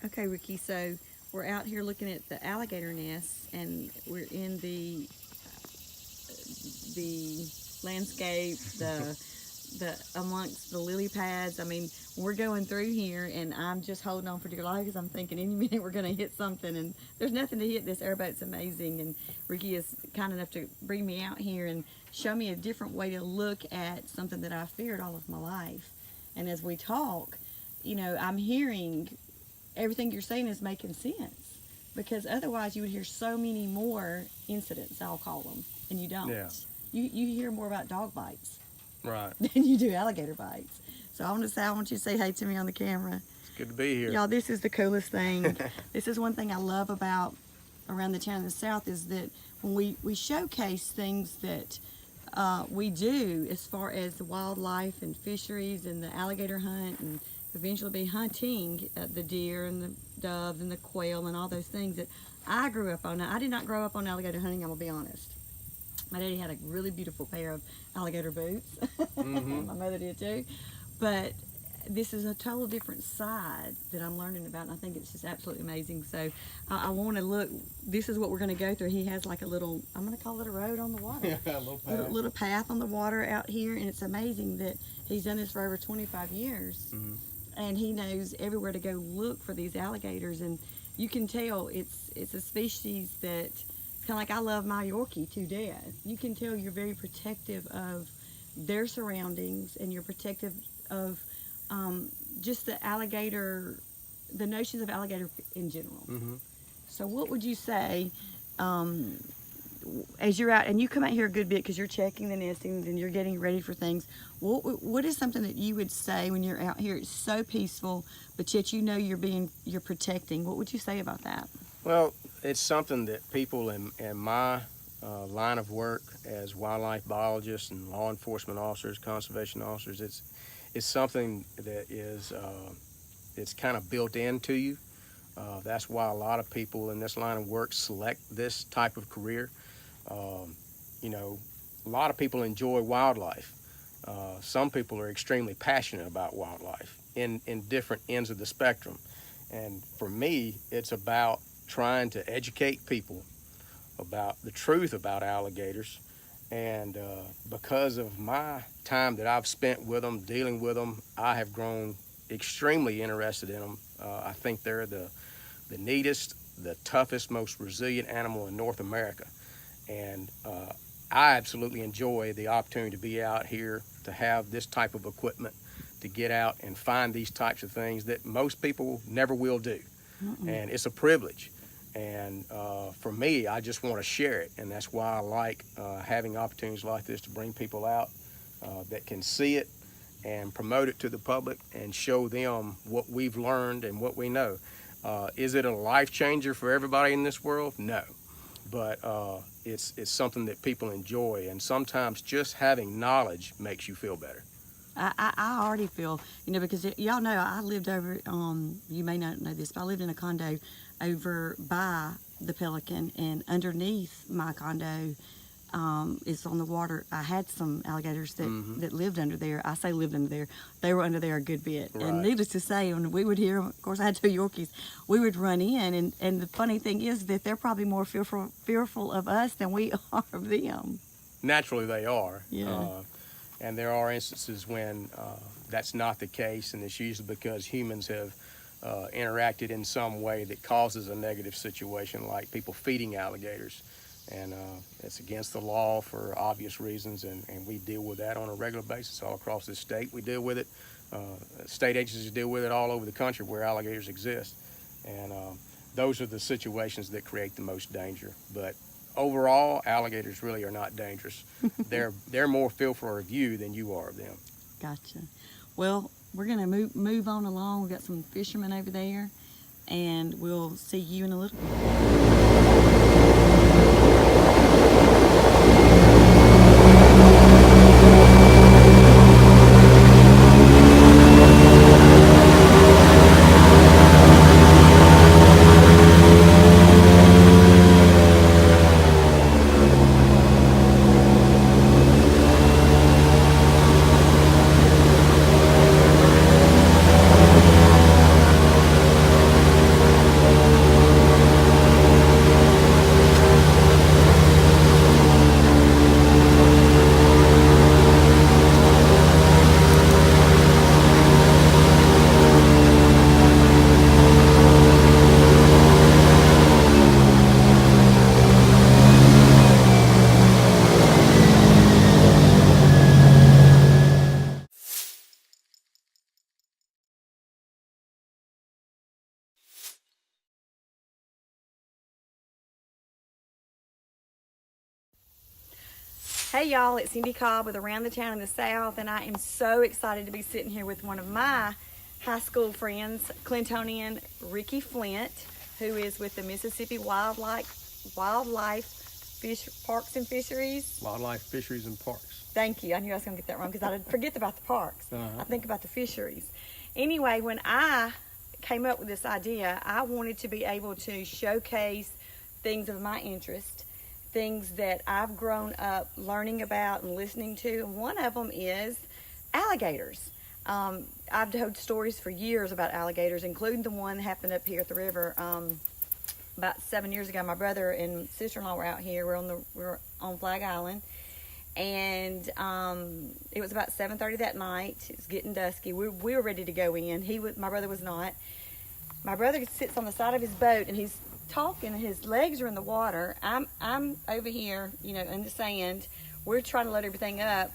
Okay, Ricky, so we're out here looking at the alligator nests, and we're in the landscape, the amongst the lily pads. I mean, we're going through here, and I'm just holding on for dear life because I'm thinking any minute we're going to hit something, and there's nothing to hit. This airboat's amazing, and Ricky is kind enough to bring me out here and show me a different way to look at something that I feared all of my life. And as we talk, I'm hearing everything you're saying is making sense, because otherwise you would hear so many more incidents, I'll call them, and you don't. Yeah. You hear more about dog bites Right. than you do alligator bites. So I want you to say hey to me on the camera. It's good to be here. Y'all, this is the coolest thing. This is one thing I love about around the town in the South, is that when we showcase things that we do as far as the wildlife and fisheries and the alligator hunt, and eventually be hunting the deer and the dove and the quail and all those things that I grew up on. Now, I did not grow up on alligator hunting, I'm going to be honest. My daddy had a really beautiful pair of alligator boots. Mm-hmm. My mother did too. But this is a total different side that I'm learning about, and I think it's just absolutely amazing. So I want to look, this is what we're going to go through. He has like a little, I'm going to call it a road on the water. Yeah, a little path. Little path on the water out here, and it's amazing that he's done this for over 25 years. Mm-hmm. And he knows everywhere to go look for these alligators, and you can tell it's a species that, it's kind of like I love my Yorkie to death. You can tell you're very protective of their surroundings, and you're protective of just the alligator, the notions of alligator in general. Mm-hmm. So what would you say, as you're out, and you come out here a good bit because you're checking the nestings and you're getting ready for things, what is something that you would say when you're out here? It's so peaceful, but yet you're protecting. What would you say about that? Well, it's something that people in my line of work as wildlife biologists and law enforcement officers, conservation officers, it's something that is it's kind of built into you. That's why a lot of people in this line of work select this type of career. A lot of people enjoy wildlife. Some people are extremely passionate about wildlife in different ends of the spectrum. And for me, it's about trying to educate people about the truth about alligators. And because of my time that I've spent with them, dealing with them, I have grown extremely interested in them. I think they're the neatest, the toughest, most resilient animal in North America. And I absolutely enjoy the opportunity to be out here, to have this type of equipment, to get out and find these types of things that most people never will do. Mm-mm. And it's a privilege. And for me, I just want to share it. And that's why I like having opportunities like this to bring people out that can see it and promote it to the public and show them what we've learned and what we know. Is it a life changer for everybody in this world? No. But it's something that people enjoy, and sometimes just having knowledge makes you feel better. I already feel, because y'all know I lived over, you may not know this, but I lived in a condo over by the Pelican, and underneath my condo is on the water. I had some alligators that lived under there. I say lived under there. They were under there a good bit. Right. And needless to say, when we would hear them, of course I had 2 Yorkies, we would run in, and the funny thing is that they're probably more fearful of us than we are of them. Naturally they are. Yeah. And there are instances when that's not the case, and it's usually because humans have interacted in some way that causes a negative situation, like people feeding alligators. And it's against the law for obvious reasons, and we deal with that on a regular basis all across this state. We deal with it. State agencies deal with it all over the country where alligators exist. And those are the situations that create the most danger. But overall, alligators really are not dangerous. They're more fearful of you than you are of them. Gotcha. Well, we're going to move on along. We've got some fishermen over there, and we'll see you in a little bit. Hey y'all, it's Cindy Cobb with Around the Town in the South, and I am so excited to be sitting here with one of my high school friends, Clintonian Ricky Flynt, who is with the Mississippi Wildlife Parks and Fisheries. Wildlife, Fisheries, and Parks. Thank you. I knew I was going to get that wrong because I forget about the parks. I think about the fisheries. Anyway, when I came up with this idea, I wanted to be able to showcase things of my interest, things that I've grown up learning about and listening to. And one of them is alligators. I've told stories for years about alligators, including the one that happened up here at the river. About 7 years ago, my brother and sister-in-law were out here. We're on Flag Island, and it was about 7:30 that night. It was getting dusky. We were ready to go in. My brother was not. My brother sits on the side of his boat, and he's talking. His legs are in the water. I'm over here, in the sand. We're trying to load everything up,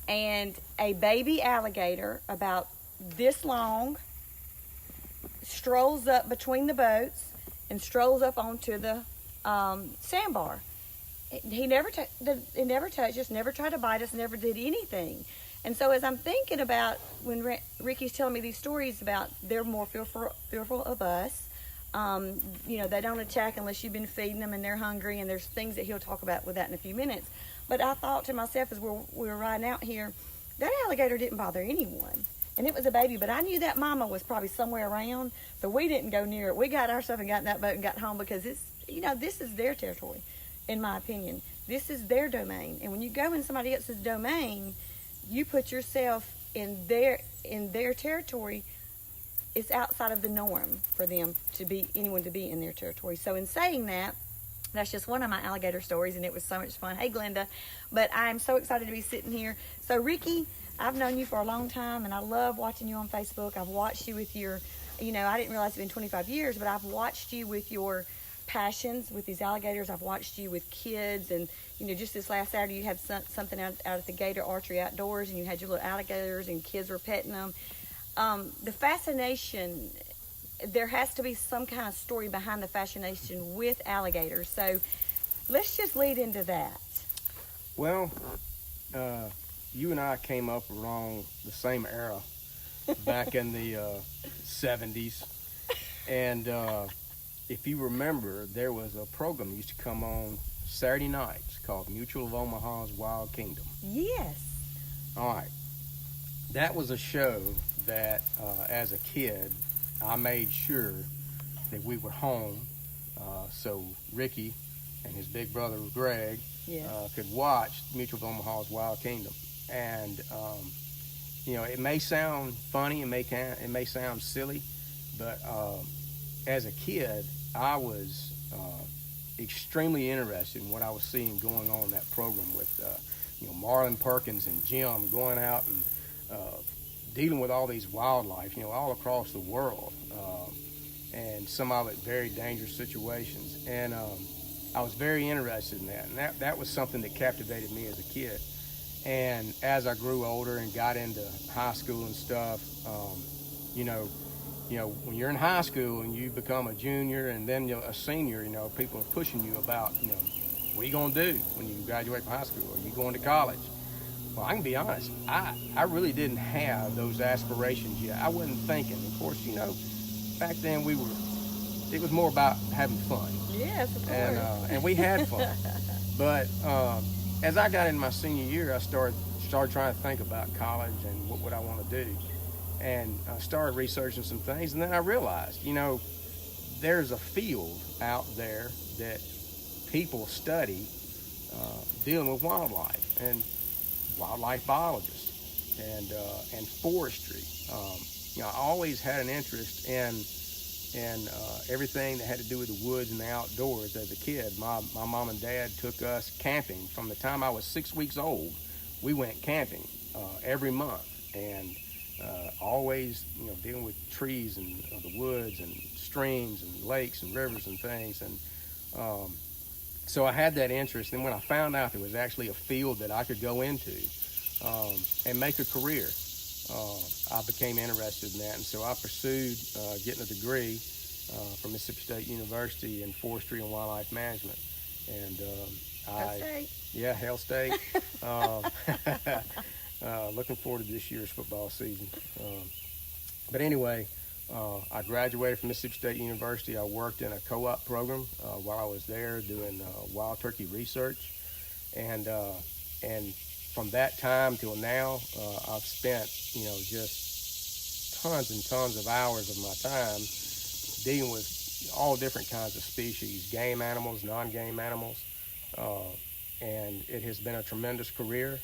and a baby alligator about this long strolls up between the boats and strolls up onto the sandbar. It never touched us, never tried to bite us, never did anything. And so as I'm thinking about when Ricky's telling me these stories about they're more fearful of us, they don't attack unless you've been feeding them and they're hungry, and there's things that he'll talk about with that in a few minutes. But I thought to myself as we were riding out here, that alligator didn't bother anyone. And it was a baby, but I knew that mama was probably somewhere around, so we didn't go near it. We got our stuff and got in that boat and got home because this is their territory, in my opinion. This is their domain. And when you go in somebody else's domain, you put yourself in their territory. It's outside of the norm for anyone to be in their territory. So in saying that, that's just one of my alligator stories, and it was so much fun. Hey, Glenda. But I'm so excited to be sitting here. So, Ricky, I've known you for a long time, and I love watching you on Facebook. I've watched you with your, I didn't realize it's been 25 years, but I've watched you with your passions with these alligators. I've watched you with kids, and, just this last Saturday, you had something out at the Gator Archery outdoors, and you had your little alligators, and kids were petting them. The fascination, there has to be some kind of story behind the fascination with alligators. So let's just lead into that. Well, you and I came up around the same era back in the 70s. And if you remember, there was a program that used to come on Saturday nights called Mutual of Omaha's Wild Kingdom. Yes. All right. That was a show that as a kid, I made sure that we were home so Ricky and his big brother Greg could watch Mutual of Omaha's Wild Kingdom. And it may sound funny, it may sound silly, but as a kid, I was extremely interested in what I was seeing going on in that program with Marlon Perkins and Jim going out and dealing with all these wildlife, all across the world, and some of it very dangerous situations. And I was very interested in that, and that was something that captivated me as a kid. And as I grew older and got into high school and stuff, when you're in high school and you become a junior and then a senior, people are pushing you about, what are you going to do when you graduate from high school? Are you going to college? Well, I can be honest, I really didn't have those aspirations yet. I wasn't thinking. Of course, back then it was more about having fun. Yes, of course. And we had fun. But as I got in my senior year, I started trying to think about college and what would I want to do. And I started researching some things, and then I realized, there's a field out there that people study dealing with wildlife, and wildlife biologists and forestry. I always had an interest in everything that had to do with the woods and the outdoors as a kid. My mom and dad took us camping from the time I was 6 weeks old. We went camping every month, and always dealing with trees and the woods and streams and lakes and rivers and things. And so I had that interest. And when I found out there was actually a field that I could go into and make a career, I became interested in that. And so I pursued getting a degree from Mississippi State University in forestry and wildlife management. And State. Hell State. um, Looking forward to this year's football season. But anyway, I graduated from Mississippi State University. I worked in a co-op program while I was there doing wild turkey research, and from that time till now, I've spent just tons and tons of hours of my time dealing with all different kinds of species, game animals, non-game animals, and it has been a tremendous career.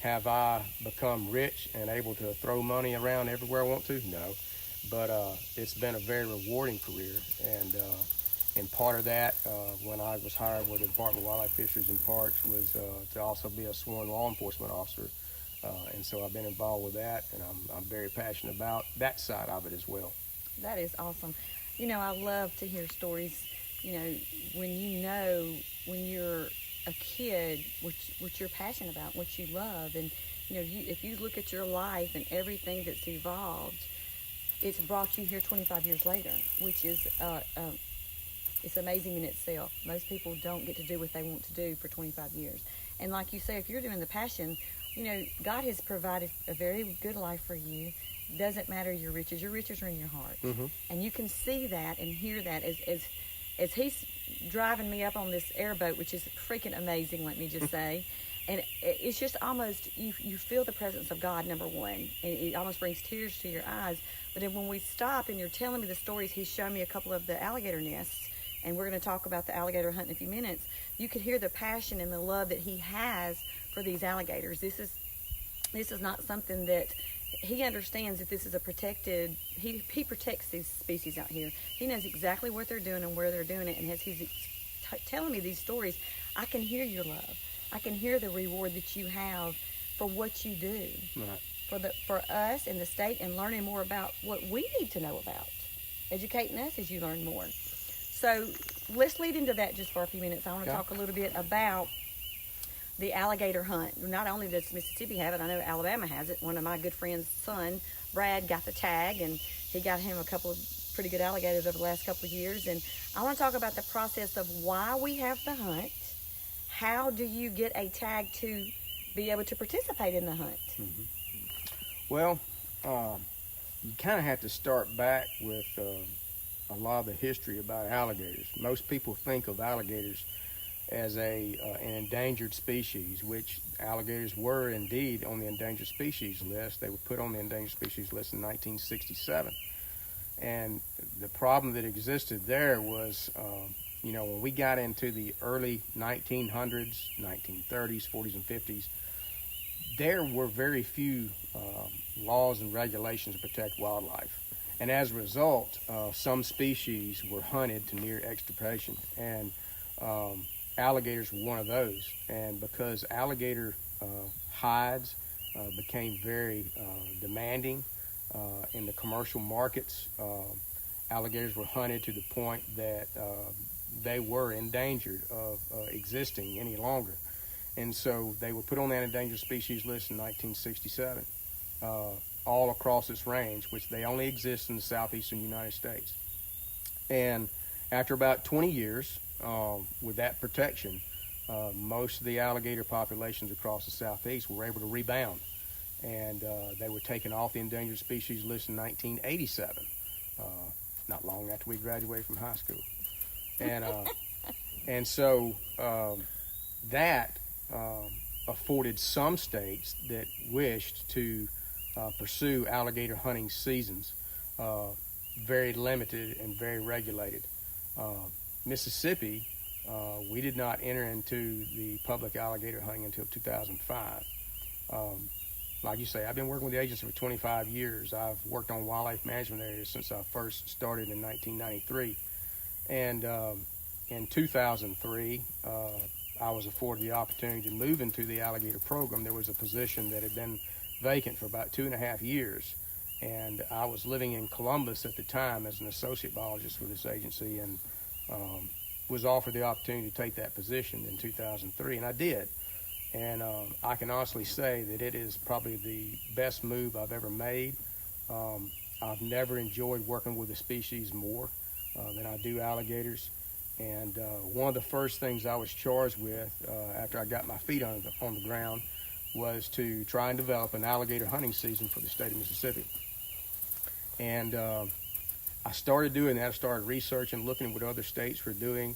Have I become rich and able to throw money around everywhere I want to? No, but it's been a very rewarding career, and part of that when I was hired with the Department of Wildlife, Fisheries and Parks was to also be a sworn law enforcement officer, and so I've been involved with that, and I'm very passionate about that side of it as well. That is awesome. I love to hear stories, when you're a kid, what you're passionate about, what you love. And, if you look at your life and everything that's evolved, it's brought you here 25 years later, which is, it's amazing in itself. Most people don't get to do what they want to do for 25 years. And like you say, if you're doing the passion, God has provided a very good life for you. Doesn't matter your riches are in your heart. Mm-hmm. And you can see that and hear that as he's driving me up on this airboat, which is freaking amazing, let me just say. And it's just almost, you feel the presence of God, number one, and it almost brings tears to your eyes. But then when we stop and you're telling me the stories, he's shown me a couple of the alligator nests, and we're going to talk about the alligator hunt in a few minutes. You could hear the passion and the love that he has for these alligators. This is not something that he understands, that this is a protected, he protects these species out here. He knows exactly what they're doing and where they're doing it, and as he's telling me these stories, I can hear your love. I can hear the reward that you have for what you do. Right. For us in the state, and learning more about what we need to know about, educating us as you learn more. So let's lead into that just for a few minutes. I want to talk a little bit about the alligator hunt. Not only does Mississippi have it, I know Alabama has it. One of my good friend's son, Brad, got the tag, and he got him a couple of pretty good alligators over the last couple of years. And I want to talk about the process of why we have the hunt. How do you get a tag to be able to participate in the hunt? Mm-hmm. Well, you kind of have to start back with a lot of the history about alligators. Most people think of alligators as an endangered species, which alligators were indeed on the endangered species list. They were put on the endangered species list in 1967. And the problem that existed there was, when we got into the early 1900s, 1930s, 40s, and 50s, there were very few laws and regulations to protect wildlife. And as a result, some species were hunted to near extirpation. And alligators were one of those, and because alligator hides became very demanding in the commercial markets, alligators were hunted to the point that they were endangered of existing any longer. And so they were put on that endangered species list in 1967, all across this range, which they only exist in the southeastern United States. And after about 20 years, with that protection, most of the alligator populations across the southeast were able to rebound, and they were taken off the endangered species list in 1987, not long after we graduated from high school. And so that afforded some states that wished to pursue alligator hunting seasons very limited and very regulated. Mississippi, we did not enter into the public alligator hunting until 2005. Like you say, I've been working with the agency for 25 years. I've worked on wildlife management areas since I first started in 1993. And in 2003, I was afforded the opportunity to move into the alligator program. There was a position that had been vacant for about 2.5 years. And I was living in Columbus at the time as an associate biologist with this agency, and was offered the opportunity to take that position in 2003, and I did. And I can honestly say that it is probably the best move I've ever made. I've never enjoyed working with a species more than I do alligators. And one of the first things I was charged with after I got my feet on the ground was to try and develop an alligator hunting season for the state of Mississippi. And I started doing that. I started researching, looking at what other states were doing,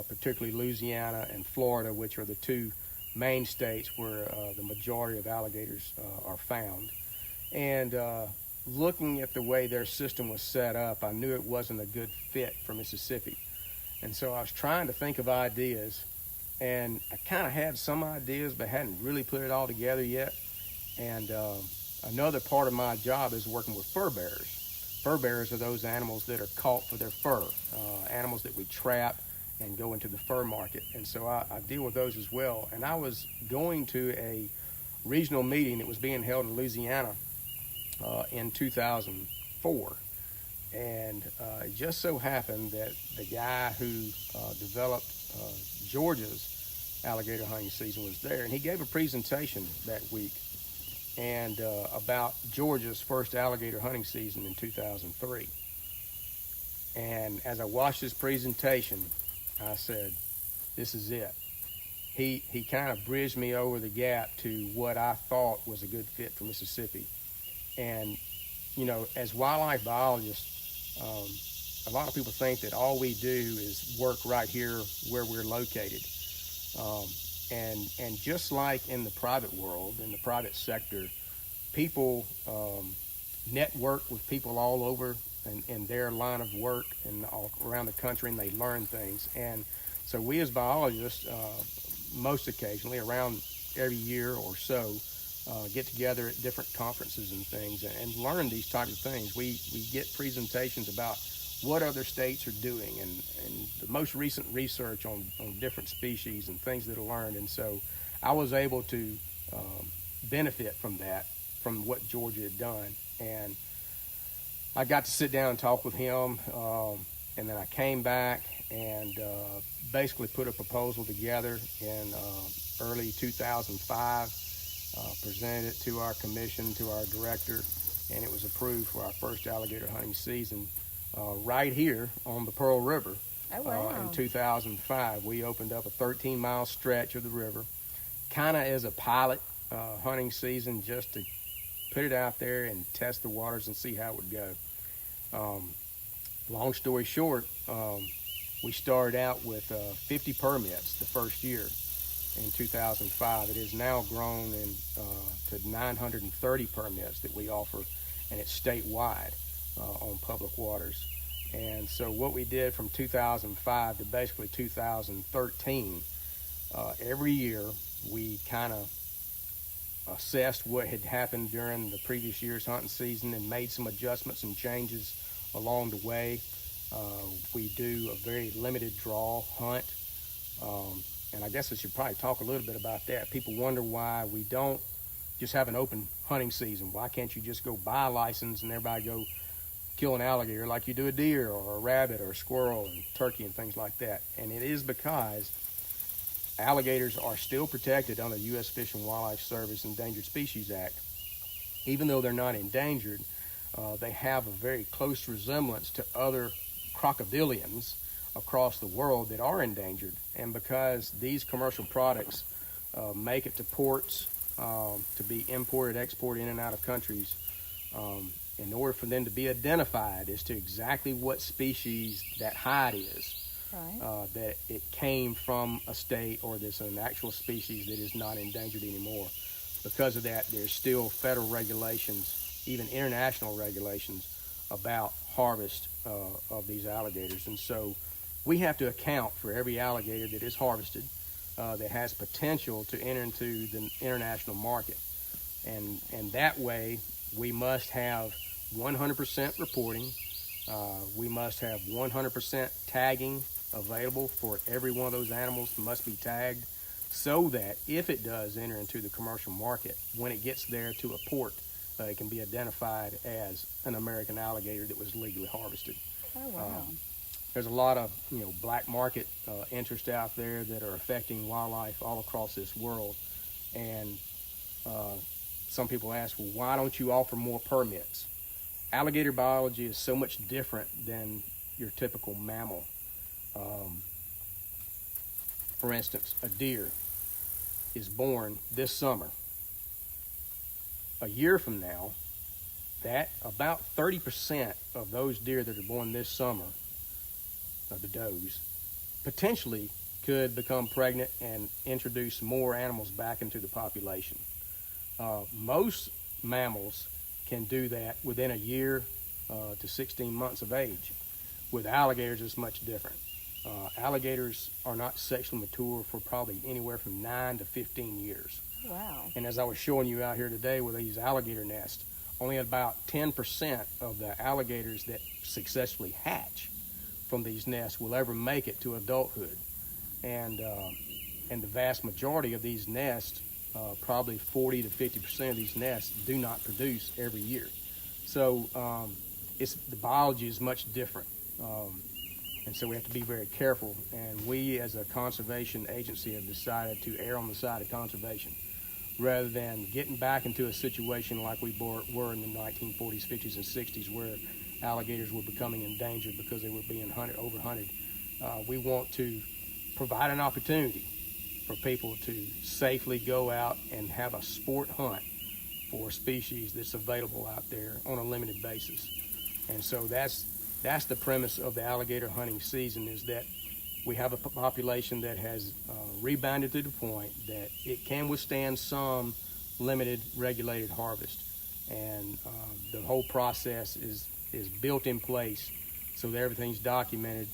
particularly Louisiana and Florida, which are the two main states where the majority of alligators are found. And looking at the way their system was set up, I knew it wasn't a good fit for Mississippi. And so I was trying to think of ideas, and I kind of had some ideas, but hadn't really put it all together yet. And another part of my job is working with fur bearers. Fur bearers are those animals that are caught for their fur, animals that we trap and go into the fur market. And so I deal with those as well. And I was going to a regional meeting that was being held in Louisiana in 2004. And it just so happened that the guy who developed Georgia's alligator hunting season was there, and he gave a presentation that week and about Georgia's first alligator hunting season in 2003. And as I watched his presentation, I said, this is it. He kind of bridged me over the gap to what I thought was a good fit for Mississippi. And, you know, as wildlife biologists, a lot of people think that all we do is work right here where we're located. And just like in the private world, in the private sector, people network with people all over in their line of work and all around the country, and they learn things. And so we as biologists, most occasionally, around every year or so, get together at different conferences and things and learn these types of things. We get presentations about what other states are doing and the most recent research on different species and things that are learned. And so I was able to benefit from that, from what Georgia had done. And I got to sit down and talk with him, and then I came back and basically put a proposal together in early 2005, presented it to our commission, to our director, and it was approved for our first alligator hunting season right here on the Pearl River. Oh, wow. In 2005. We opened up a 13-mile stretch of the river, kind of as a pilot hunting season, just to put it out there and test the waters and see how it would go. Long story short, we started out with 50 permits the first year in 2005. It has now grown to 930 permits that we offer, and it's statewide on public waters. And so what we did from 2005 to basically 2013, every year we kind of assessed what had happened during the previous year's hunting season and made some adjustments and changes along the way. We do a very limited draw hunt, and I guess I should probably talk a little bit about that. People wonder why we don't just have an open hunting season. Why can't you just go buy a license and everybody go kill an alligator like you do a deer or a rabbit or a squirrel and turkey and things like that? And it is because alligators are still protected under the U.S. Fish and Wildlife Service Endangered Species Act. Even though they're not endangered, they have a very close resemblance to other crocodilians across the world that are endangered. And because these commercial products make it to ports to be imported, exported in and out of countries, in order for them to be identified as to exactly what species that hide is, right. That it came from a state or there's an actual species that is not endangered anymore. Because of that, there's still federal regulations, even international regulations, about harvest of these alligators. And so we have to account for every alligator that is harvested that has potential to enter into the international market. And that way, we must have 100% reporting. We must have 100% tagging available for every one of those animals. Must be tagged so that if it does enter into the commercial market, when it gets there to a port, it can be identified as an American alligator that was legally harvested. Oh, wow. There's a lot of black market interest out there that are affecting wildlife all across this world. And some people ask, well, why don't you offer more permits? Alligator biology is so much different than your typical mammal. for instance, a deer is born this summer, a year from now, that about 30% of those deer that are born this summer, the does, potentially could become pregnant and introduce more animals back into the population. Most mammals can do that within a year to 16 months of age. With alligators, it's much different. Alligators are not sexually mature for probably anywhere from 9 to 15 years. Wow. And as I was showing you out here today with these alligator nests, only about 10% of the alligators that successfully hatch from these nests will ever make it to adulthood. And the vast majority of these nests, probably 40 to 50% of these nests, do not produce every year. So the biology is much different. And so we have to be very careful. And we as a conservation agency have decided to err on the side of conservation rather than getting back into a situation like we were in the 1940s, 50s, and 60s where alligators were becoming endangered because they were being overhunted. We want to provide an opportunity for people to safely go out and have a sport hunt for a species that's available out there on a limited basis. And so that's the premise of the alligator hunting season, is that we have a population that has rebounded to the point that it can withstand some limited regulated harvest. And the whole process is built in place so that everything's documented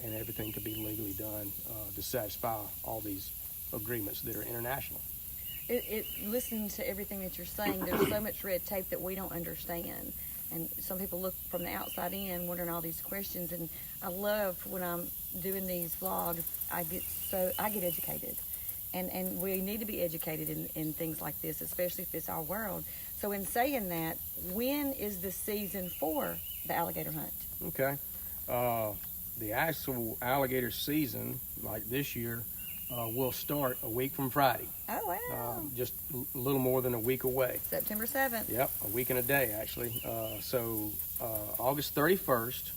and everything can be legally done to satisfy all these agreements that are international. Listening to everything that you're saying, there's so much red tape that we don't understand. And some people look from the outside in wondering all these questions. And I love when I'm doing these vlogs, I get educated. And we need to be educated in things like this, especially if it's our world. So in saying that, when is the season for the alligator hunt? Okay. The actual alligator season, like this year, will start a week from Friday. Oh, wow. Just a little more than a week away. September 7th. Yep, a week and a day, actually. So August 31st,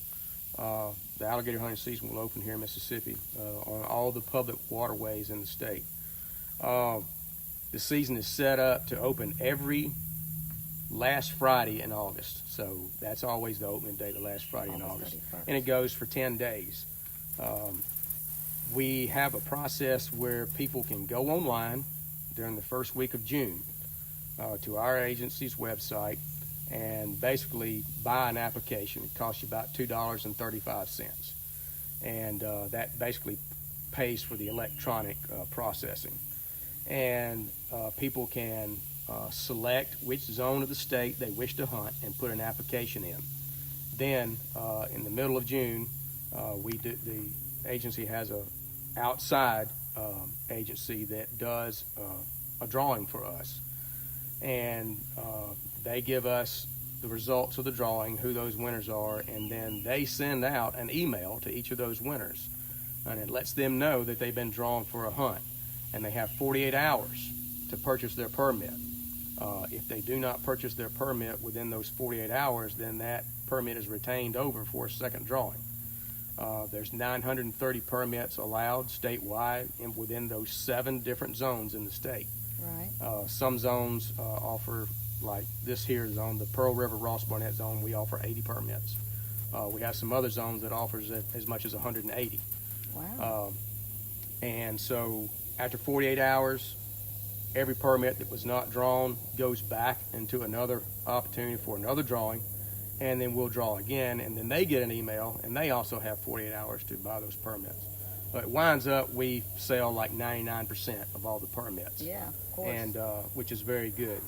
the alligator hunting season will open here in Mississippi on all the public waterways in the state. The season is set up to open every last Friday in August. So that's always the opening day, the last Friday in August. 31st. And it goes for 10 days. We have a process where people can go online during the first week of June to our agency's website and basically buy an application. It costs you about $2.35. And that basically pays for the electronic processing. And people can select which zone of the state they wish to hunt and put an application in. Then in the middle of June, the agency has a outside agency that does a drawing for us, and they give us the results of the drawing, who those winners are, and then they send out an email to each of those winners, and it lets them know that they've been drawn for a hunt, and they have 48 hours to purchase their permit. If they do not purchase their permit within those 48 hours, then that permit is retained over for a second drawing. There's 930 permits allowed statewide within those 7 different zones in the state. Right. Some zones offer, like this here zone, the Pearl River Ross Barnett zone, we offer 80 permits. We have some other zones that offers as much as 180. Wow. And so after 48 hours, every permit that was not drawn goes back into another opportunity for another drawing, and then we'll draw again, and then they get an email, and they also have 48 hours to buy those permits. But it winds up, we sell like 99% of all the permits. Yeah, of course. And which is very good.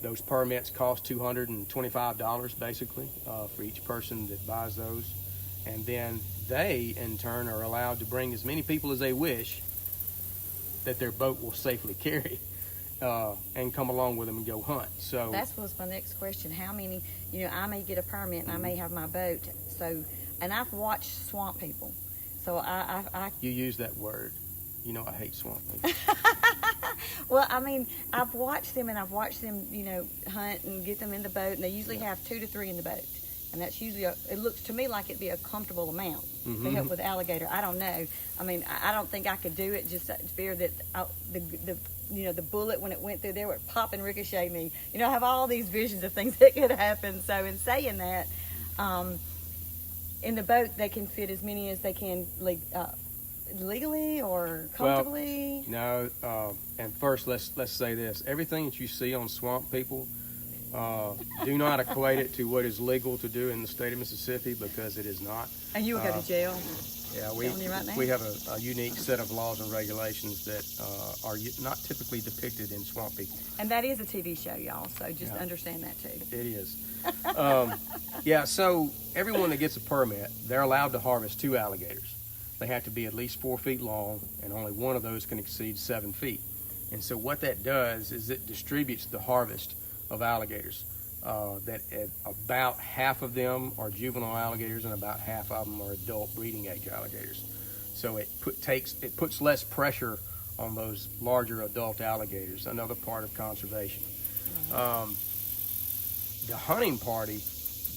Those permits cost $225 basically for each person that buys those. And then they, in turn, are allowed to bring as many people as they wish that their boat will safely carry. And come along with them and go hunt. So that was my next question. How many, I may get a permit and I may have my boat. So, and I've watched swamp people. So I You use that word. I hate swamp people. Well, I mean, I've watched them hunt and get them in the boat, and they usually have 2 to 3 in the boat. and that's usually it looks to me like it'd be a comfortable amount Mm-hmm. to help with alligator. I don't know. I mean, I don't think I could do it. Just fear that the bullet when it went through there would pop and ricochet me. I have all these visions of things that could happen. So in saying that, in the boat they can fit as many as they can legally or comfortably. Well, no, and first let's say this: everything that you see on Swamp People, do not equate it to what is legal to do in the state of Mississippi, because it is not. And you will go to jail. Yeah, Telling you right now. we have a unique set of laws and regulations that are not typically depicted in Swamp People. And that is a TV show, y'all. So just understand that too. It is. Yeah, so everyone that gets a permit, they're allowed to harvest 2 alligators. They have to be at least 4 feet long, and only one of those can exceed 7 feet. And so what that does is it distributes the harvest of alligators. That about half of them are juvenile alligators and about half of them are adult breeding age alligators. So it puts less pressure on those larger adult alligators, another part of conservation. The hunting party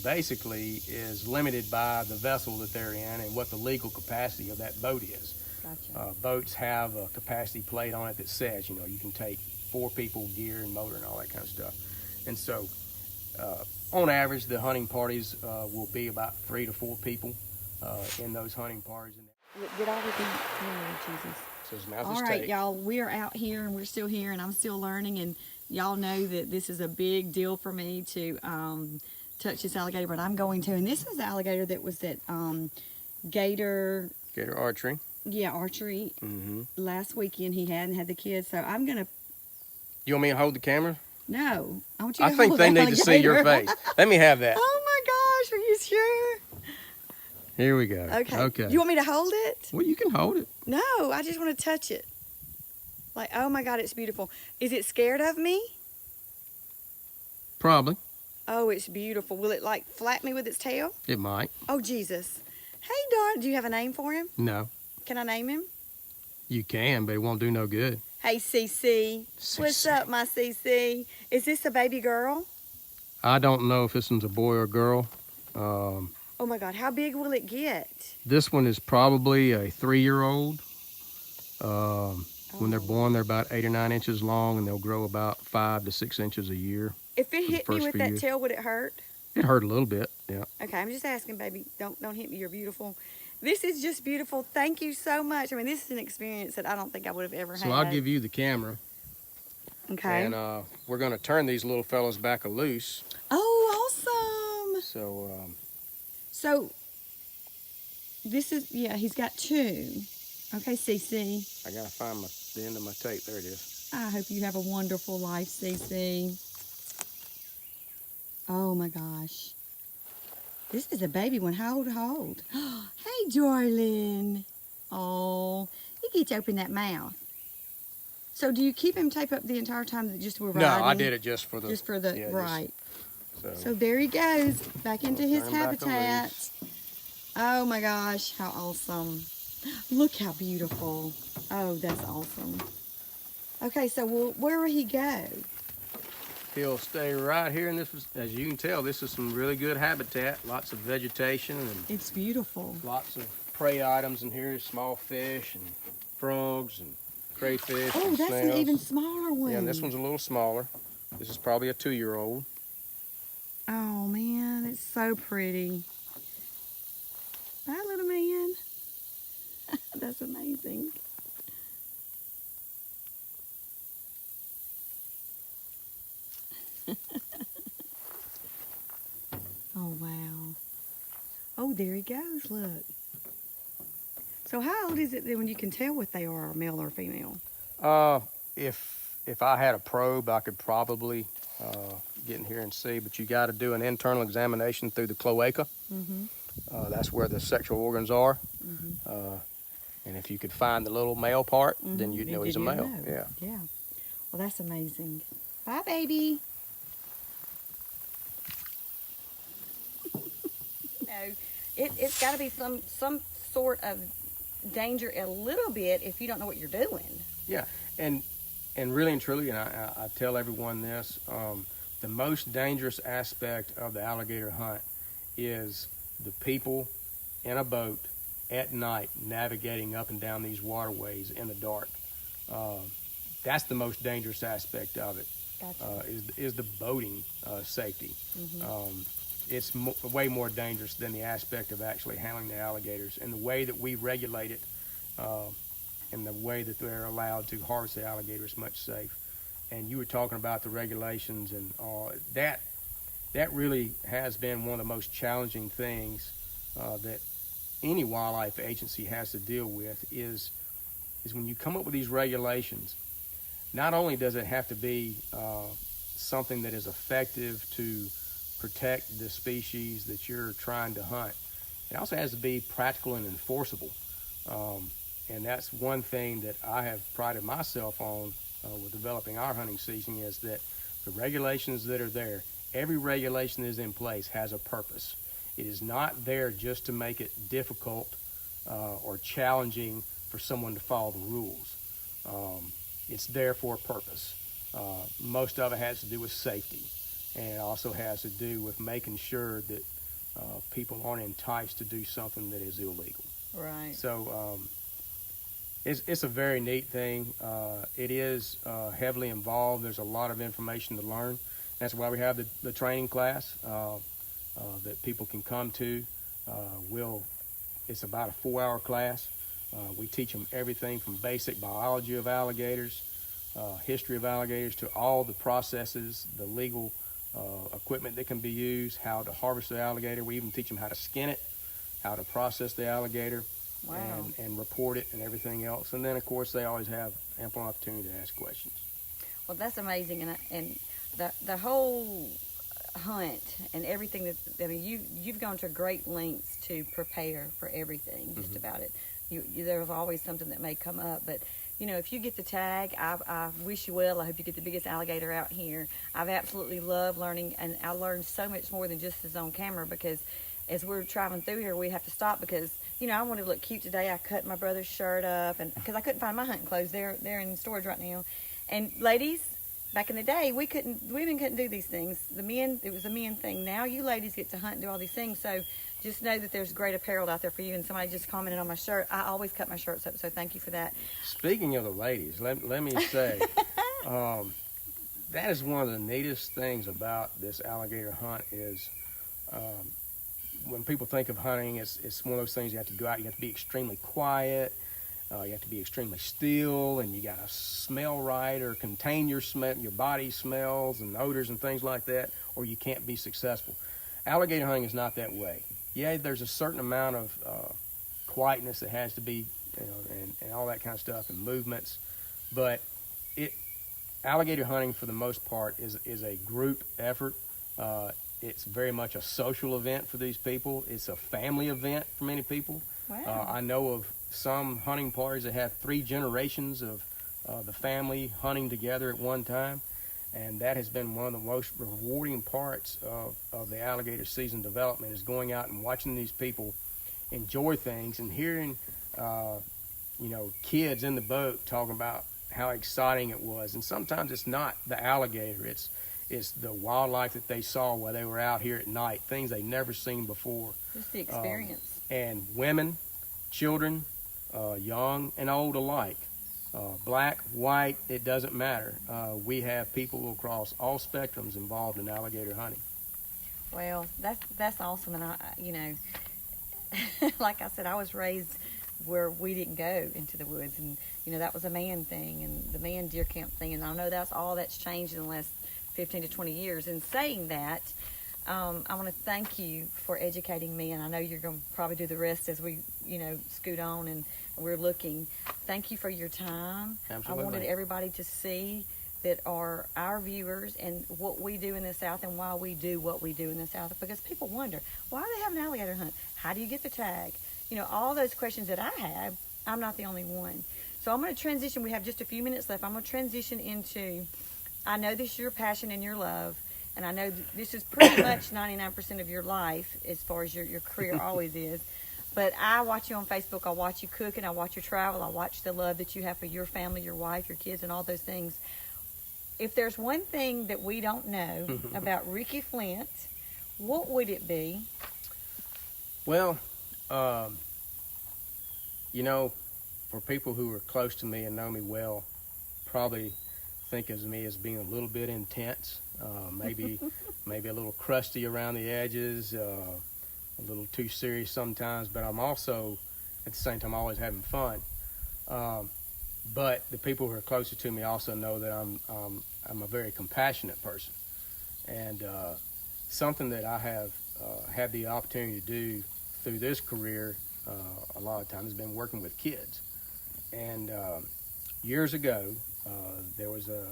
basically is limited by the vessel that they're in and what the legal capacity of that boat is. Gotcha. Boats have a capacity plate on it that says, you can take 4 people, gear and motor and all that kind of stuff. And so on average, the hunting parties will be about 3 to 4 people in those hunting parties. Get all the Jesus. So his mouth All is right, taped. y'all, we are out here and we're still here and I'm still learning, and y'all know that this is a big deal for me to touch this alligator, but I'm going to. And this is the alligator that was at Gator Archery. Yeah, Archery. Last weekend he had the kids, so I'm gonna. You want me to hold the camera? No, I want you to I think hold they the need to see your alligator. face. Let me have that. Oh my gosh, are you sure? Here we go. Okay. You want me to hold it? Well, you can hold it. No, I just want to touch it. Like, oh my God, it's beautiful. Is it scared of me? Probably. Oh, it's beautiful. Will it like flap me with its tail? It might. Oh, Jesus. Hey, Don, do you have a name for him? No. Can I name him? You can, but it won't do no good. Hey, CC. What's up, my CC? Is this a baby girl? I don't know if this one's a boy or girl. Oh my God, how big will it get? This one is probably a 3-year-old. When they're born, they're about 8 or 9 inches long, and they'll grow about 5 to 6 inches a year. If it hit me with that years. tail, would it hurt? It hurt a little bit, yeah. Okay, I'm just asking, baby. Don't hit me. You're beautiful. This is just beautiful. Thank you so much. I mean, this is an experience that I don't think I would have ever had. So I'll give you the camera. Okay. And we're going to turn these little fellas back loose. Oh, awesome. So, this is, he's got 2. Okay, CC. I got to find the end of my tape. There it is. I hope you have a wonderful life, CC. Oh my gosh. This is a baby one. Hold. Hey, darling. Oh, he gets to open that mouth. So do you keep him taped up the entire time that just we're riding? No, I did it just for the... right. So So there he goes, back into his Turn back habitat. Oh my gosh, how awesome. Look how beautiful. Oh, that's awesome. Okay, so where will he go? he'll stay right here, and this is, as you can tell, this is some really good habitat. Lots of vegetation and It's beautiful. lots of prey items in here, small fish and frogs and crayfish. Oh, and that's snails. an even smaller one. Yeah, and this one's a little smaller. This is probably a 2-year-old. Oh man, it's so pretty. Bye, little man. That's amazing. Oh wow. Oh, there he goes. Look. So how old is it then when you can tell what they are, male or female? If I had a probe, I could probably get in here and see, but you got to do an internal examination through the cloaca. Mm-hmm. That's where the sexual organs are. Mm-hmm. And if you could find the little male part, then you'd know he's a male. Know. Yeah. Yeah. Well, that's amazing. Bye, baby. No, it's got to be some sort of danger a little bit if you don't know what you're doing. Yeah, and really and truly, and I tell everyone this, the most dangerous aspect of the alligator hunt is the people in a boat at night navigating up and down these waterways in the dark. That's the most dangerous aspect of it. Gotcha. Is the boating safety. It's way more dangerous than the aspect of actually handling the alligators, and the way that we regulate it and the way that they're allowed to harvest the alligator is much safe. And you were talking about the regulations and all that. That really has been one of the most challenging things that any wildlife agency has to deal with is when you come up with these regulations. Not only does it have to be something that is effective to protect the species that you're trying to hunt, it also has to be practical and enforceable. And that's one thing that I have prided myself on with developing our hunting season, is that the regulations that are there, every regulation that is in place has a purpose. It is not there just to make it difficult or challenging for someone to follow the rules. It's there for a purpose. Most of it has to do with safety, and it also has to do with making sure that people aren't enticed to do something that is illegal. Right. So it's a very neat thing. It is heavily involved. There's a lot of information to learn. That's why we have the training class that people can come to. It's about a 4-hour class. We teach them everything from basic biology of alligators, history of alligators, to all the processes, the legal equipment that can be used, how to harvest the alligator. We even teach them how to skin it, how to process the alligator. Wow. And report it and everything else. And then, of course, they always have ample opportunity to ask questions. Well, that's amazing, and the whole hunt and everything that, I mean, you've gone to great lengths to prepare for everything, just about it. There's always something that may come up, but if you get the tag, I wish you well. I hope you get the biggest alligator out here. I've absolutely loved learning, and I learned so much more than just this on camera, because as we're traveling through here, we have to stop because I wanted to look cute today. I cut my brother's shirt up, and because I couldn't find my hunting clothes, they're in storage right now. And ladies, back in the day, women couldn't do these things. It was a men thing. Now you ladies get to hunt and do all these things. So just know that there's great apparel out there for you. And somebody just commented on my shirt. I always cut my shirts up, so thank you for that. Speaking of the ladies, let me say, that is one of the neatest things about this alligator hunt is when people think of hunting, it's one of those things you have to go out, you have to be extremely quiet, you have to be extremely still, and you got to smell right or contain your body smells and odors and things like that, or you can't be successful. Alligator hunting is not that way. Yeah, there's a certain amount of quietness that has to be, and all that kind of stuff, and movements, but alligator hunting for the most part is a group effort. It's very much a social event for these people. It's a family event for many people. Wow. I know of some hunting parties that have 3 generations of the family hunting together at one time, and that has been one of the most rewarding parts of the alligator season development, is going out and watching these people enjoy things and hearing kids in the boat talking about how exciting it was. And sometimes it's not the alligator, it's the wildlife that they saw while they were out here at night, things they've never seen before. Just the experience. And women, children, young and old alike, black, white, it doesn't matter. We have people across all spectrums involved in alligator hunting. Well, that's awesome, and like I said, I was raised where we didn't go into the woods, and that was a man thing, and the man deer camp thing, and I know that's changed in the last 15 to 20 years. And saying that, I want to thank you for educating me, and I know you're going to probably do the rest as we scoot on and we're looking. Thank you for your time. Absolutely. I wanted everybody to see that are our viewers and what we do in the South and why we do what we do in the South, because people wonder, why do they have an alligator hunt? How do you get the tag? All those questions that I have, I'm not the only one. So I'm going to transition. We have just a few minutes left. I'm going to transition into, I know this is your passion and your love, and I know this is pretty much 99% of your life as far as your career always is. But I watch you on Facebook. I watch you cook, and I watch your travel. I watch the love that you have for your family, your wife, your kids, and all those things. If there's one thing that we don't know about Ricky Flynt, what would it be? Well, um, you know, for people who are close to me and know me well, probably think of me as being a little bit intense, maybe maybe a little crusty around the edges, a little too serious sometimes. But I'm also, at the same time, always having fun. Um, but the people who are closest to me also know that I'm a very compassionate person, and something that I have had the opportunity to do through this career a lot of times has been working with kids. And years ago, there was a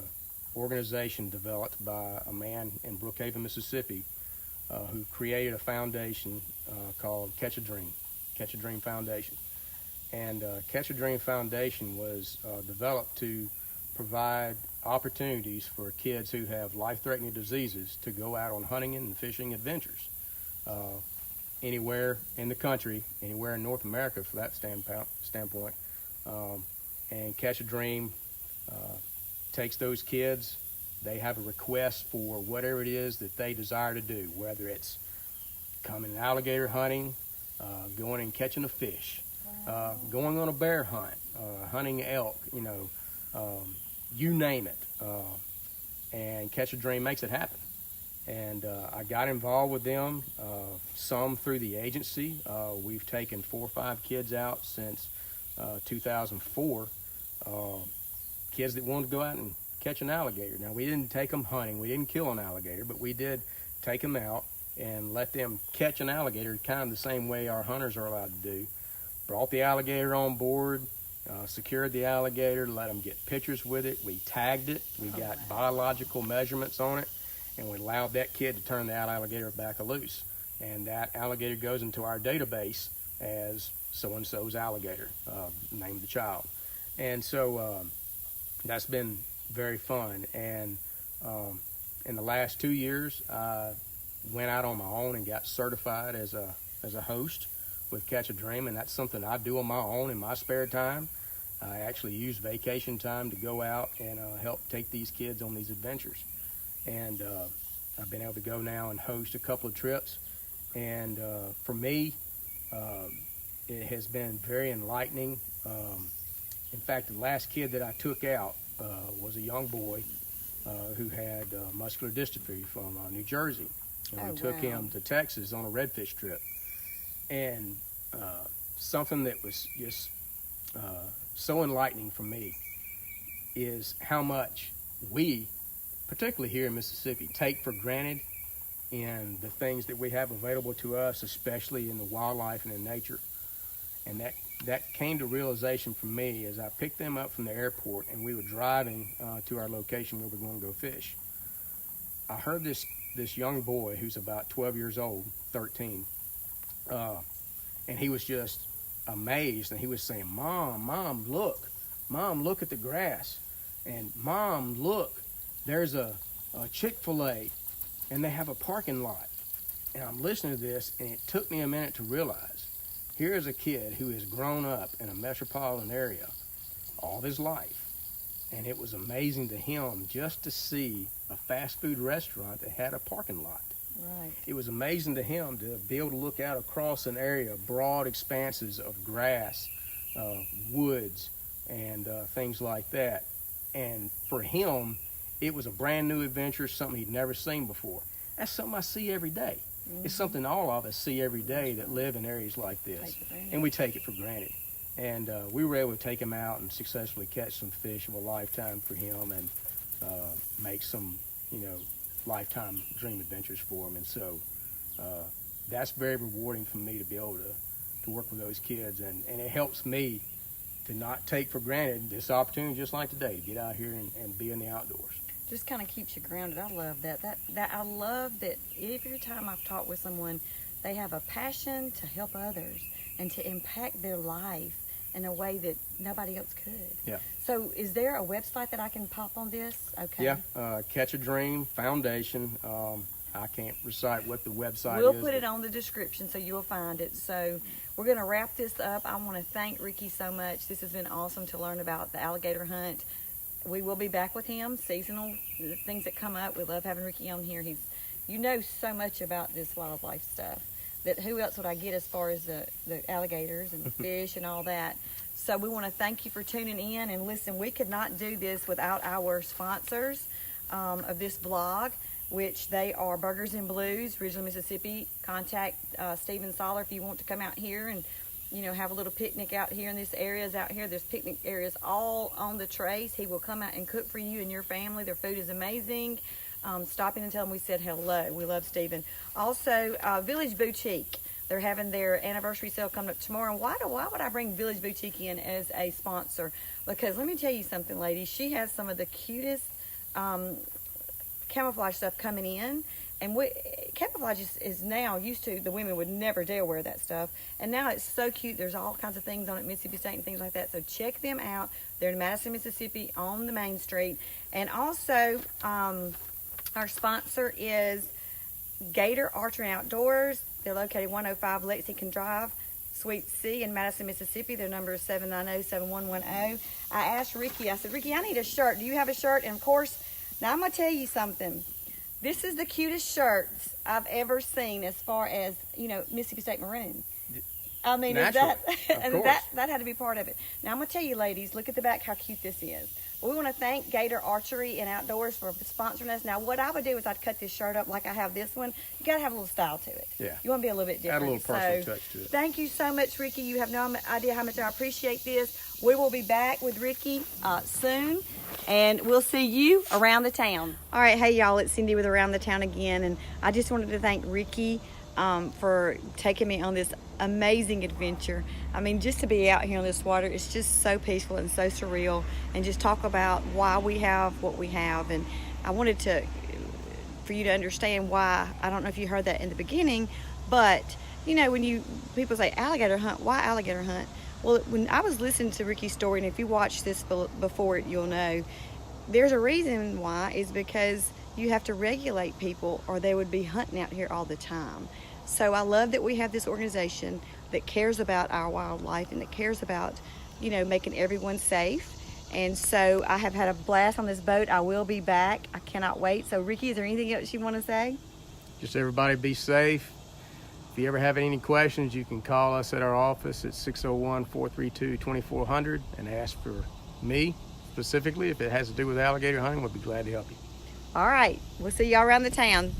organization developed by a man in Brookhaven, Mississippi, who created a foundation called Catch a Dream Foundation. And Catch a Dream Foundation was developed to provide opportunities for kids who have life-threatening diseases to go out on hunting and fishing adventures anywhere in the country, anywhere in North America for that standpoint. And Catch a Dream takes those kids. They have a request for whatever it is that they desire to do, whether it's coming alligator hunting, going and catching a fish, going on a bear hunt, hunting elk, you name it. And Catch a Dream makes it happen. And I got involved with them, some through the agency. We've taken 4 or 5 kids out since 2004, kids that wanted to go out and catch an alligator. Now, we didn't take them hunting. We didn't kill an alligator, but we did take them out and let them catch an alligator kind of the same way our hunters are allowed to do. Brought the alligator on board, secured the alligator, let them get pictures with it. We tagged it. We got biological measurements on it, and we allowed that kid to turn that alligator back loose. And that alligator goes into our database as so-and-so's alligator, named the child. And so that's been very fun. And in the last 2 years, I went out on my own and got certified as a host with Catch a Dream, and that's something I do on my own in my spare time. I actually use vacation time to go out and help take these kids on these adventures. And I've been able to go now and host a couple of trips. And for me, it has been very enlightening. In fact, the last kid that I took out was a young boy who had muscular dystrophy from New Jersey. And we took him to Texas on a redfish trip. And something that was just so enlightening for me is how much we, particularly here in Mississippi, take for granted in the things that we have available to us, especially in the wildlife and in nature. And that came to realization for me as I picked them up from the airport and we were driving to our location where we're going to go fish. I heard this young boy who's about 12 years old, 13, and he was just amazed, and he was saying, Mom, look at the grass. And Mom, look, there's a Chick-fil-A, and they have a parking lot. And I'm listening to this, and it took me a minute to realize, here's a kid who has grown up in a metropolitan area all his life. And it was amazing to him just to see a fast food restaurant that had a parking lot. Right. It was amazing to him to be able to look out across an area, broad expanses of grass, woods, and things like that. And for him, it was a brand new adventure, something he'd never seen before. That's something I see every day. Mm-hmm. It's something all of us see every day that live in areas like this, and we take it for granted. And we were able to take him out and successfully catch some fish of a lifetime for him, and make some, lifetime dream adventures for him. And so that's very rewarding for me to be able to work with those kids, and it helps me to not take for granted this opportunity just like today to get out here and be in the outdoors. Just kind of keeps you grounded. I love that. That I love that every time I've talked with someone, they have a passion to help others and to impact their life in a way that nobody else could. Yeah. So is there a website that I can pop on this? Okay. Yeah, Catch a Dream Foundation. I can't recite what the website is. We'll put it on the description so you'll find it. So we're going to wrap this up. I want to thank Ricky so much. This has been awesome to learn about the alligator hunt. We will be back with him, seasonal things that come up. We love having Ricky on here. You know so much about this wildlife stuff. that who else would I get as far as the alligators and the fish and all that. So we want to thank you for tuning in. And listen, we could not do this without our sponsors of this blog, which they are Burgers and Blues, Ridgeland, Mississippi. Contact Stephen Soller if you want to come out here and, you know, have a little picnic out here in this areas out here. There's picnic areas all on the trace. He will come out and cook for you and your family. Their food is amazing. Stop in and tell them we said hello. We love Stephen. Also, Village Boutique. They're having their anniversary sale coming up tomorrow. And why would I bring Village Boutique in as a sponsor? Because let me tell you something, ladies. She has some of the cutest camouflage stuff coming in. And camouflage is now used to, the women would never dare wear that stuff. And now it's so cute. There's all kinds of things on it, Mississippi State and things like that. So check them out. They're in Madison, Mississippi on the main street. And also, our sponsor is Gator Archery Outdoors. They're located 105 Lexington Drive, Suite C in Madison, Mississippi. Their number is 790-7110. I asked Ricky, I said, Ricky, I need a shirt. Do you have a shirt? And of course, now I'm going to tell you something. This is the cutest shirts I've ever seen as far as, you know, Mississippi State Maroon. I mean, is that, and that had to be part of it. Now I'm going to tell you, ladies, look at the back how cute this is. Well, we want to thank Gator Archery and Outdoors for sponsoring us. Now, what I would do is I'd cut this shirt up like I have this one. You got to have a little style to it. Yeah. You want to be a little bit different. Add a little personal touch to it. Thank you so much, Ricky. You have no idea how much I appreciate this. We will be back with Ricky soon, and we'll see you around the town. All right, hey, y'all, it's Cindy with Around the Town again, and I just wanted to thank Ricky for taking me on this amazing adventure. I mean, just to be out here on this water, it's just so peaceful and so surreal, and just talk about why we have what we have. And I wanted for you to understand why. I don't know if you heard that in the beginning, but you know, when people say alligator hunt, why alligator hunt? Well, when I was listening to Ricky's story, and if you watched this before, you'll know there's a reason why. Is because you have to regulate people, or they would be hunting out here all the time. So I love that we have this organization that cares about our wildlife and that cares about, you know, making everyone safe. And so I have had a blast on this boat. I will be back. I cannot wait. So Ricky, is there anything else you want to say? Just everybody be safe. If you ever have any questions, you can call us at our office at 601-432-2400 and ask for me specifically. If it has to do with alligator hunting, we'll be glad to help you. All right. We'll see y'all around the town.